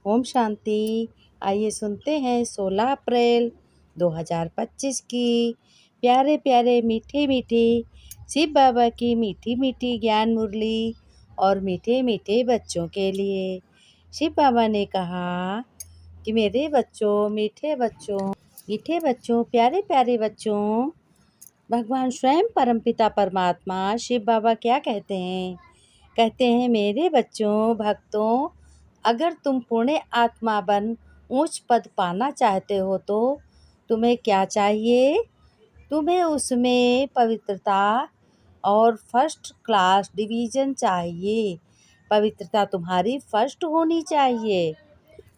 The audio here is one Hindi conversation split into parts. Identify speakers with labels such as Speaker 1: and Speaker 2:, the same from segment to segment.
Speaker 1: ओम शांति। आइए सुनते हैं 16 अप्रैल 2025 की प्यारे प्यारे मीठे मीठे शिव बाबा की मीठी मीठी ज्ञान मुरली और मीठे मीठे बच्चों के लिए। शिव बाबा ने कहा कि मेरे बच्चों, मीठे बच्चों, प्यारे प्यारे बच्चों, भगवान स्वयं परमपिता परमात्मा शिव बाबा क्या कहते हैं? कहते हैं, मेरे बच्चों, भक्तों, अगर तुम पुण्य आत्मा बन ऊंच पद पाना चाहते हो तो तुम्हें क्या चाहिए? तुम्हें उसमें पवित्रता और फर्स्ट क्लास डिवीज़न चाहिए। पवित्रता तुम्हारी फर्स्ट होनी चाहिए,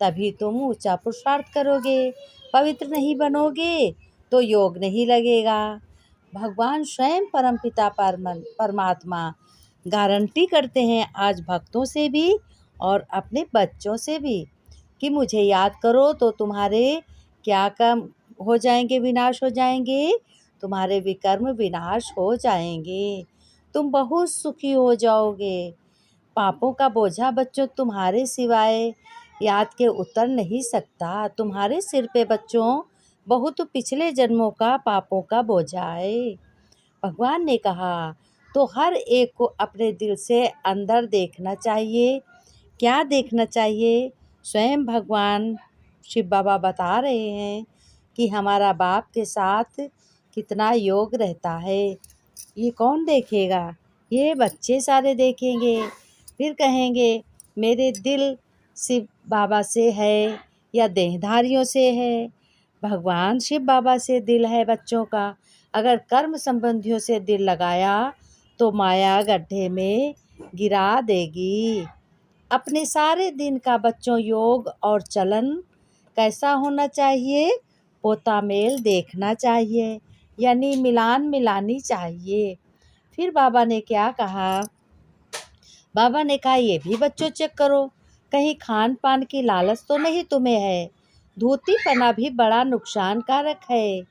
Speaker 1: तभी तुम ऊंचा पुरुषार्थ करोगे। पवित्र नहीं बनोगे तो योग नहीं लगेगा। भगवान स्वयं परमपिता परमात्मा गारंटी करते हैं आज भक्तों से भी और अपने बच्चों से भी कि मुझे याद करो तो तुम्हारे क्या काम हो जाएंगे, विनाश हो जाएंगे, तुम्हारे विकर्म विनाश हो जाएंगे, तुम बहुत सुखी हो जाओगे। पापों का बोझा बच्चों तुम्हारे सिवाय याद के उतर नहीं सकता। तुम्हारे सिर पे बच्चों बहुत पिछले जन्मों का पापों का बोझा है। भगवान ने कहा तो हर एक को अपने दिल से अंदर देखना चाहिए। क्या देखना चाहिए? स्वयं भगवान शिव बाबा बता रहे हैं कि हमारा बाप के साथ कितना योग रहता है। ये कौन देखेगा? ये बच्चे सारे देखेंगे। फिर कहेंगे मेरे दिल शिव बाबा से है या देहधारियों से है? भगवान शिव बाबा से दिल है बच्चों का। अगर कर्म संबंधियों से दिल लगाया तो माया गड्ढे में गिरा देगी। अपने सारे दिन का बच्चों योग और चलन कैसा होना चाहिए? पोता मेल देखना चाहिए, यानी मिलान मिलानी चाहिए। फिर बाबा ने क्या कहा? बाबा ने कहा ये भी बच्चों चेक करो, कहीं खान पान की लालच तो नहीं तुम्हें है। धोती पना भी बड़ा नुकसान कारक है।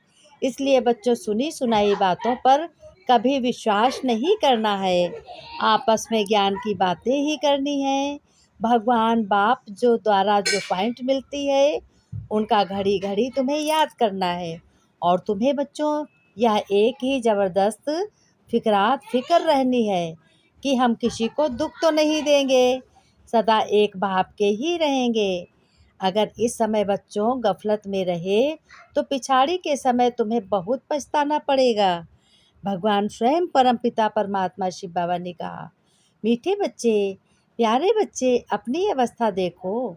Speaker 1: इसलिए बच्चों सुनी सुनाई बातों पर कभी विश्वास नहीं करना है। आपस में ज्ञान की बातें ही करनी है। भगवान बाप जो द्वारा जो पॉइंट मिलती है उनका घड़ी घड़ी तुम्हें याद करना है। और तुम्हें बच्चों यह एक ही ज़बरदस्त फिक्र रहनी है कि हम किसी को दुख तो नहीं देंगे, सदा एक बाप के ही रहेंगे। अगर इस समय बच्चों गफलत में रहे तो पिछाड़ी के समय तुम्हें बहुत पछताना पड़ेगा। भगवान स्वयं परमपिता परमात्मा शिव बाबा ने कहा, मीठे बच्चे, प्यारे बच्चे, अपनी अवस्था देखो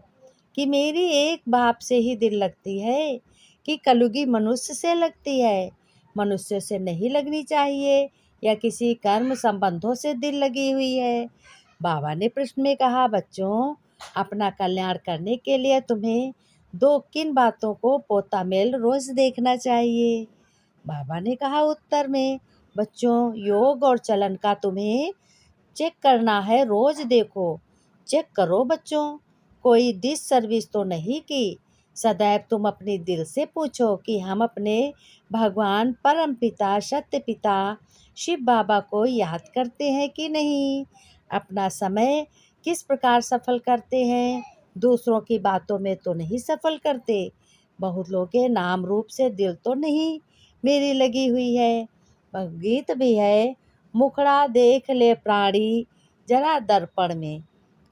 Speaker 1: कि मेरी एक बाप से ही दिल लगती है कि कलयुगी मनुष्य से लगती है। मनुष्य से नहीं लगनी चाहिए या किसी कर्म संबंधों से दिल लगी हुई है। बाबा ने प्रश्न में कहा, बच्चों, अपना कल्याण करने के लिए तुम्हें दो किन बातों को पोता मेल रोज देखना चाहिए? बाबा ने कहा उत्तर में, बच्चों, योग और चलन का तुम्हें चेक करना है। रोज देखो, चेक करो बच्चों, कोई डिस सर्विस तो नहीं की। सदैव तुम अपने दिल से पूछो कि हम अपने भगवान परम पिता सत्य पिता शिव बाबा को याद करते हैं कि नहीं? अपना समय किस प्रकार सफल करते हैं? दूसरों की बातों में तो नहीं सफल करते। बहुत लोग के नाम रूप से दिल तो नहीं मेरी लगी हुई है। गीत भी है, मुखड़ा देख ले प्राणी जरा दर्पण में।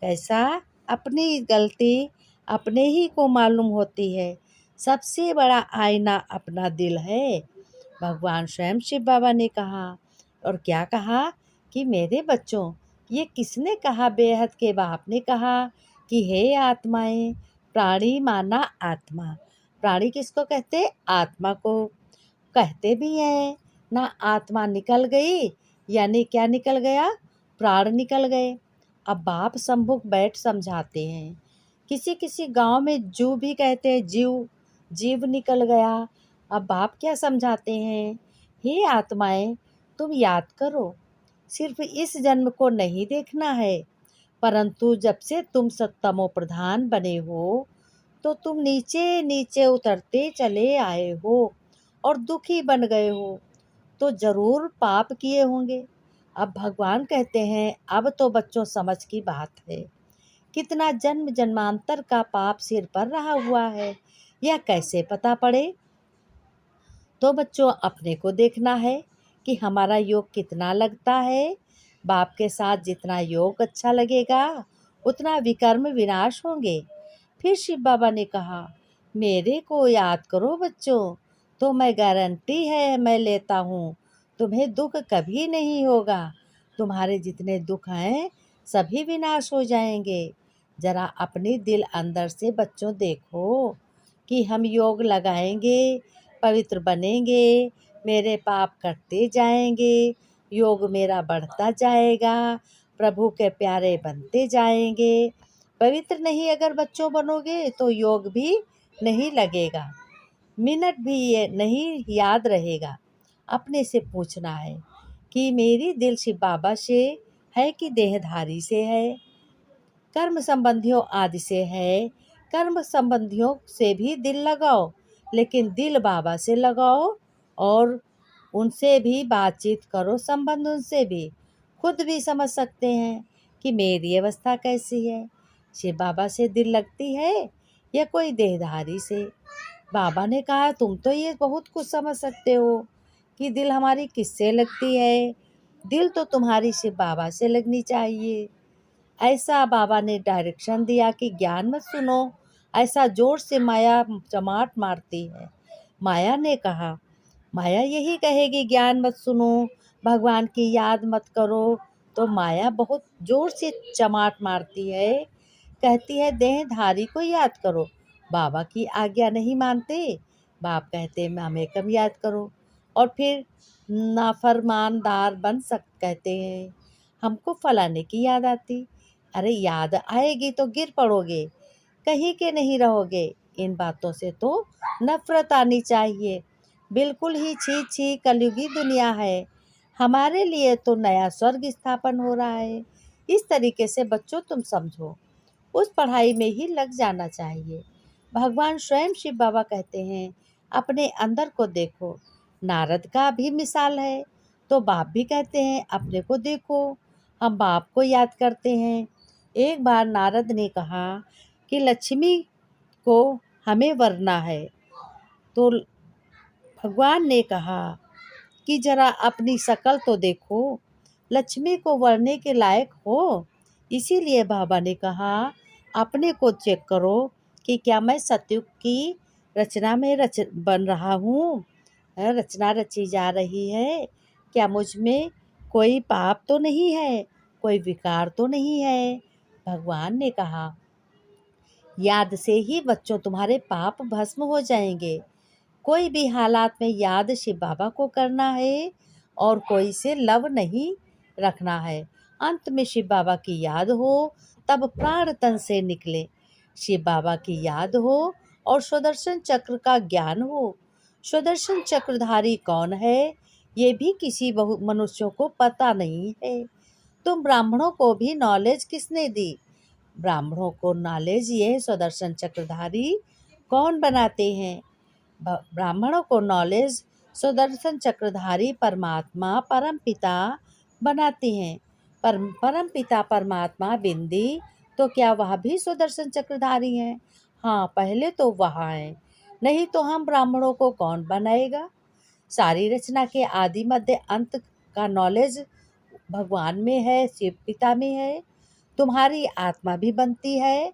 Speaker 1: कैसा? अपनी गलती अपने ही को मालूम होती है। सबसे बड़ा आईना अपना दिल है। भगवान स्वयं शिव बाबा ने कहा। और क्या कहा? कि मेरे बच्चों, ये किसने कहा? बेहद के बाप ने कहा कि हे आत्माएं, प्राणी माना आत्मा। प्राणी किसको कहते? आत्मा को कहते भी हैं ना। आत्मा निकल गई यानी क्या निकल गया? प्राण निकल गए। अब बाप सम्मुख बैठ समझाते हैं। किसी किसी गांव में जू भी कहते हैं, जीव निकल गया। अब बाप क्या समझाते हैं? हे आत्माएं, तुम याद करो, सिर्फ इस जन्म को नहीं देखना है, परंतु जब से तुम सत्तमो प्रधान बने हो तो तुम नीचे नीचे उतरते चले आए हो और दुखी बन गए हो, तो जरूर पाप किए होंगे। अब भगवान कहते हैं, अब तो बच्चों समझ की बात है कितना जन्म जन्मांतर का पाप सिर पर रहा हुआ है, यह कैसे पता पड़े? तो बच्चों, अपने को देखना है कि हमारा योग कितना लगता है। बाप के साथ जितना योग अच्छा लगेगा उतना विकर्म विनाश होंगे। फिर शिव बाबा ने कहा, मेरे को याद करो बच्चों, तो मैं गारंटी है मैं लेता हूँ, तुम्हें दुख कभी नहीं होगा। तुम्हारे जितने दुख हैं सभी विनाश हो जाएंगे। जरा अपने दिल अंदर से बच्चों देखो कि हम योग लगाएंगे, पवित्र बनेंगे, मेरे पाप कटते जाएंगे, योग मेरा बढ़ता जाएगा, प्रभु के प्यारे बनते जाएंगे। पवित्र नहीं अगर बच्चों बनोगे तो योग भी नहीं लगेगा, मिनट भी ये नहीं याद रहेगा। अपने से पूछना है कि मेरी दिल शिव बाबा से है कि देहधारी से है, कर्म संबंधियों आदि से है। कर्म संबंधियों से भी दिल लगाओ, लेकिन दिल बाबा से लगाओ और उनसे भी बातचीत करो, संबंध उनसे भी। खुद भी समझ सकते हैं कि मेरी अवस्था कैसी है, शिव बाबा से दिल लगती है या कोई देहधारी से। बाबा ने कहा, तुम तो ये बहुत कुछ समझ सकते हो कि दिल हमारी किससे लगती है। दिल तो तुम्हारी शिव बाबा से लगनी चाहिए। ऐसा बाबा ने डायरेक्शन दिया कि ज्ञान मत सुनो, ऐसा जोर से माया चमाट मारती है। माया ने कहा, माया यही कहेगी ज्ञान मत सुनो, भगवान की याद मत करो, तो माया बहुत जोर से चमाट मारती है, कहती है देहधारी को याद करो। बाबा की आज्ञा नहीं मानते, बाप कहते हमें कम याद करो, और फिर नाफरमानदार बन कहते हैं हमको फलाने की याद आती। अरे याद आएगी तो गिर पड़ोगे, कहीं के नहीं रहोगे। इन बातों से तो नफरत आनी चाहिए। बिल्कुल ही छी छी कलयुगी दुनिया है, हमारे लिए तो नया स्वर्ग स्थापन हो रहा है। इस तरीके से बच्चों तुम समझो, उस पढ़ाई में ही लग जाना चाहिए। भगवान स्वयं शिव बाबा कहते हैं, अपने अंदर को देखो। नारद का भी मिसाल है, तो बाप भी कहते हैं अपने को देखो। हम बाप को याद करते हैं। एक बार नारद ने कहा कि लक्ष्मी को हमें वरना है, तो भगवान ने कहा कि जरा अपनी शकल तो देखो, लक्ष्मी को वरने के लायक हो। इसीलिए बाबा ने कहा, अपने को चेक करो कि क्या मैं सतयुग की रचना में बन रहा हूँ, रचना रची जा रही है। क्या मुझ में कोई पाप तो नहीं है, कोई विकार तो नहीं है। भगवान ने कहा, याद से ही बच्चों तुम्हारे पाप भस्म हो जाएंगे। कोई भी हालात में याद शिव बाबा को करना है और कोई से लव नहीं रखना है। अंत में शिव बाबा की याद हो तब प्राण तन से निकले। शिव बाबा की याद हो और सुदर्शन चक्र का ज्ञान हो। सुदर्शन चक्रधारी कौन है ये भी किसी मनुष्यों को पता नहीं है। तुम ब्राह्मणों को भी नॉलेज किसने दी? ब्राह्मणों को नॉलेज ये सुदर्शन चक्रधारी कौन बनाते हैं? ब्राह्मणों को नॉलेज सुदर्शन चक्रधारी परमात्मा परम पिता बनाते हैं। परम पिता परमात्मा बिंदी, तो क्या वह भी सुदर्शन चक्रधारी हैं? हाँ, पहले तो वह हैं, नहीं तो हम ब्राह्मणों को कौन बनाएगा? सारी रचना के आदि मध्य अंत का नॉलेज भगवान में है, शिव पिता में है। तुम्हारी आत्मा भी बनती है,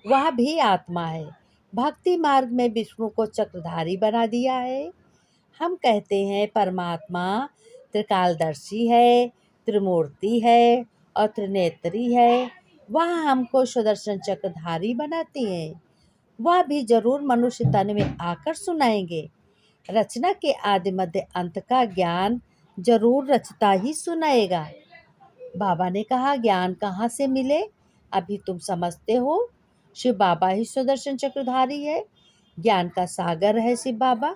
Speaker 1: वह भी आत्मा है। भक्ति मार्ग में विष्णु को चक्रधारी बना दिया है। हम कहते हैं परमात्मा त्रिकालदर्शी है, त्रिमूर्ति है और त्रिनेत्री है। वह हमको सुदर्शन चक्रधारी बनाती है। वह भी जरूर मनुष्य तन में आकर सुनाएंगे। रचना के आदि मध्य अंत का ज्ञान जरूर रचता ही सुनाएगा। बाबा ने कहा, ज्ञान कहाँ से मिले? अभी तुम समझते हो, शिव बाबा ही सुदर्शन चक्रधारी है। ज्ञान का सागर है शिव बाबा,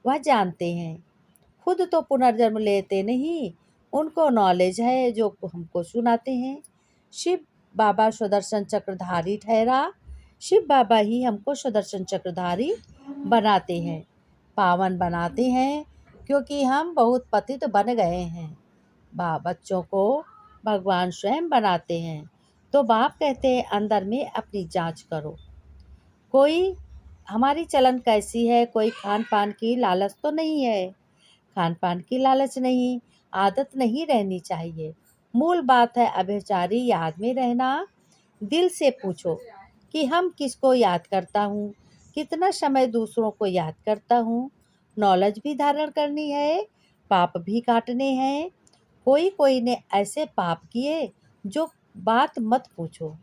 Speaker 1: वह जानते हैं। खुद तो पुनर्जन्म लेते नहीं, उनको नॉलेज है जो हमको सुनाते हैं। शिव बाबा सुदर्शन चक्रधारी ठहरा। शिव बाबा ही हमको सुदर्शन चक्रधारी बनाते हैं, पावन बनाते हैं, क्योंकि हम बहुत पतित बन गए हैं। बच्चों को भगवान स्वयं बनाते हैं। तो बाप कहते हैं अंदर में अपनी जांच करो। कोई हमारी चलन कैसी है, कोई खान पान की लालच तो नहीं है। खान पान की लालच नहीं, आदत नहीं रहनी चाहिए। मूल बात है अभिचारी याद में रहना। दिल से पूछो कि हम किसको याद करता हूँ, कितना समय दूसरों को याद करता हूँ। नॉलेज भी धारण करनी है, पाप भी काटने हैं। कोई कोई ने ऐसे पाप किए जो बात मत पूछो।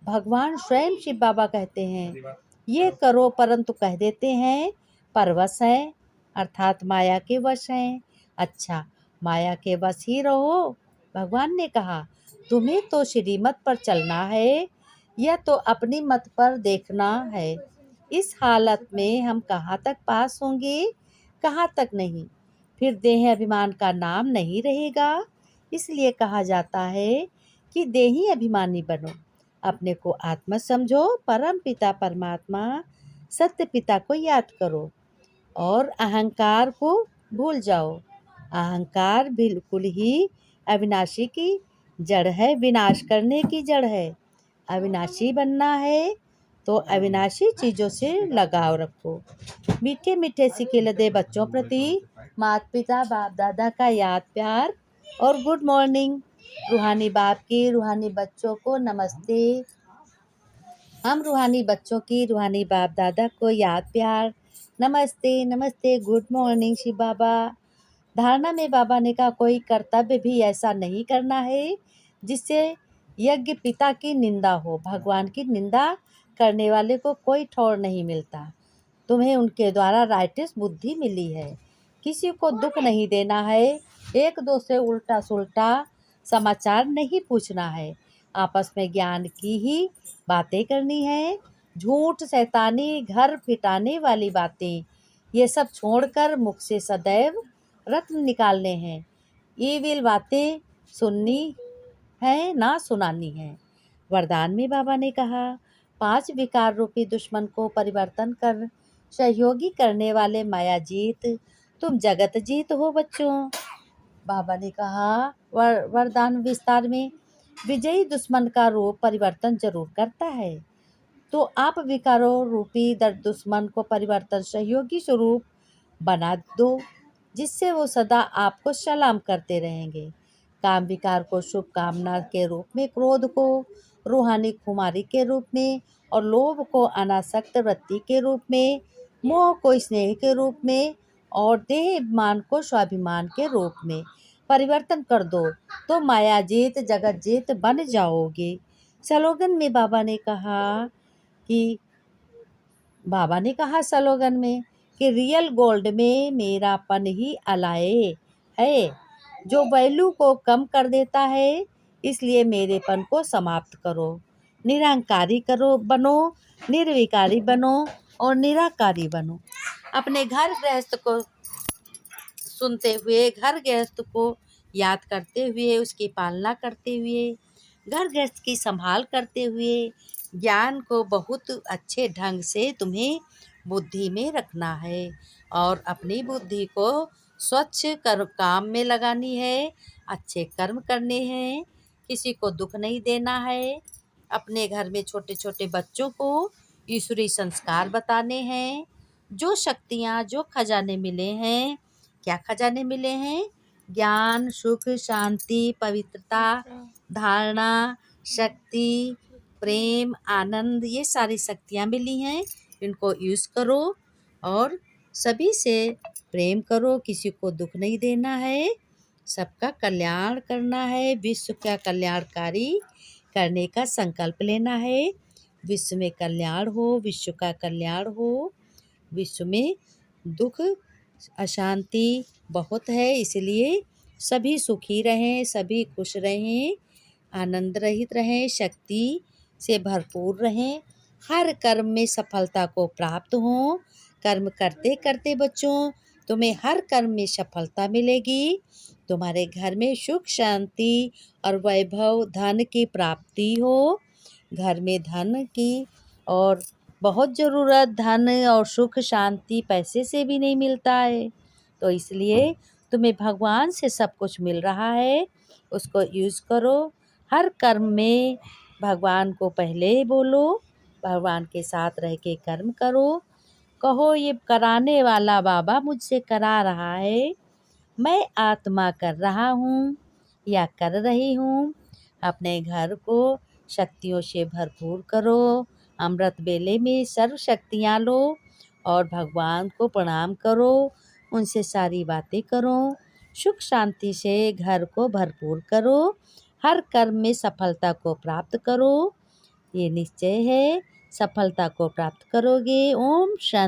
Speaker 1: भगवान स्वयं शिव बाबा कहते हैं ये करो, परंतु कह देते हैं परवश हैं, अर्थात माया के वश हैं। अच्छा, माया के वश ही रहो। भगवान ने कहा तुम्हें तो श्रीमत पर चलना है या तो अपनी मत पर देखना है। इस हालत में हम कहाँ तक पास होंगे, कहाँ तक नहीं। फिर देह अभिमान का नाम नहीं रहेगा। इसलिए कहा जाता है कि देही अभिमानी बनो, अपने को आत्मा समझो, परम पिता परमात्मा सत्य पिता को याद करो और अहंकार को भूल जाओ। अहंकार बिल्कुल ही अविनाशी की जड़ है, विनाश करने की जड़ है। अविनाशी बनना है तो अविनाशी चीज़ों से लगाव रखो। मीठे मीठे सिक्के दे बच्चों प्रति माता पिता बाप दादा का याद प्यार और गुड मॉर्निंग। रूहानी बाप की रूहानी बच्चों को नमस्ते। हम रूहानी बच्चों की रूहानी बाप दादा को याद प्यार नमस्ते नमस्ते, गुड मॉर्निंग शिव बाबा। धारणा में बाबा ने कहा कोई कर्तव्य भी ऐसा नहीं करना है जिससे यज्ञ पिता की निंदा हो। भगवान की निंदा करने वाले को कोई ठौर नहीं मिलता। तुम्हें उनके द्वारा राइटिस बुद्धि मिली है। किसी को दुख नहीं देना है, एक दो से उल्टा सुल्टा समाचार नहीं पूछना है। आपस में ज्ञान की ही बातें करनी है। झूठ शैतानी घर फिटाने वाली बातें ये सब छोड़कर मुख से सदैव रत्न निकालने हैं। ईविल बातें सुननी है ना सुनानी है। वरदान में बाबा ने कहा 5 विकार रूपी दुश्मन को परिवर्तन कर सहयोगी करने वाले माया जीत, तुम जगत जीत हो बच्चों। बाबा ने कहा वरदान विस्तार में विजयी दुश्मन का रूप परिवर्तन जरूर करता है, तो आप विकारों रूपी दर्द दुश्मन को परिवर्तन सहयोगी स्वरूप बना दो, जिससे वो सदा आपको सलाम करते रहेंगे। काम विकार को शुभ कामना के रूप में, क्रोध को रूहानी खुमारी के रूप में और लोभ को अनासक्त वृत्ति के रूप में, मोह को स्नेह के रूप में और देह अभिमान को स्वाभिमान के रूप में परिवर्तन कर दो, तो माया जीत जगत जीत बन जाओगे। स्लोगन में बाबा ने कहा स्लोगन में कि रियल गोल्ड में मेरापन ही अलाए है, जो वैल्यू को कम कर देता है। इसलिए मेरेपन को समाप्त करो, निरहंकारी बनो, निर्विकारी बनो और निराकारी बनो। अपने घर गृहस्थ को सुनते हुए, घर गृहस्थ को याद करते हुए, उसकी पालना करते हुए, घर गृहस्थ की संभाल करते हुए ज्ञान को बहुत अच्छे ढंग से तुम्हें बुद्धि में रखना है और अपनी बुद्धि को स्वच्छ काम में लगानी है, अच्छे कर्म करने हैं, किसी को दुख नहीं देना है। अपने घर में छोटे छोटे बच्चों को ईश्वरीय संस्कार बताने हैं। जो शक्तियाँ, जो खजाने मिले हैं, क्या खजाने मिले हैं? ज्ञान, सुख, शांति, पवित्रता, धारणा, शक्ति, प्रेम, आनंद, ये सारी शक्तियाँ मिली हैं। इनको यूज़ करो और सभी से प्रेम करो, किसी को दुख नहीं देना है, सबका कल्याण करना है, विश्व का कल्याणकारी करने का संकल्प लेना है। विश्व में कल्याण हो, विश्व का कल्याण हो। विश्व में दुख अशांति बहुत है, इसलिए सभी सुखी रहें, सभी खुश रहें, आनंद रहित रहें, शक्ति से भरपूर रहें, हर कर्म में सफलता को प्राप्त हो। कर्म करते करते बच्चों तुम्हें हर कर्म में सफलता मिलेगी। तुम्हारे घर में सुख शांति और वैभव धन की प्राप्ति हो। घर में धन की और बहुत ज़रूरत, धन और सुख शांति पैसे से भी नहीं मिलता है, तो इसलिए तुम्हें भगवान से सब कुछ मिल रहा है, उसको यूज़ करो। हर कर्म में भगवान को पहले बोलो, भगवान के साथ रह के कर्म करो। कहो ये कराने वाला बाबा मुझसे करा रहा है, मैं आत्मा कर रहा हूँ या कर रही हूँ। अपने घर को शक्तियों से भरपूर करो। अमृत वेले में सर्व शक्तियाँ लो और भगवान को प्रणाम करो, उनसे सारी बातें करो। सुख शांति से घर को भरपूर करो, हर कर्म में सफलता को प्राप्त करो। ये निश्चय है, सफलता को प्राप्त करोगे। ओम शांति।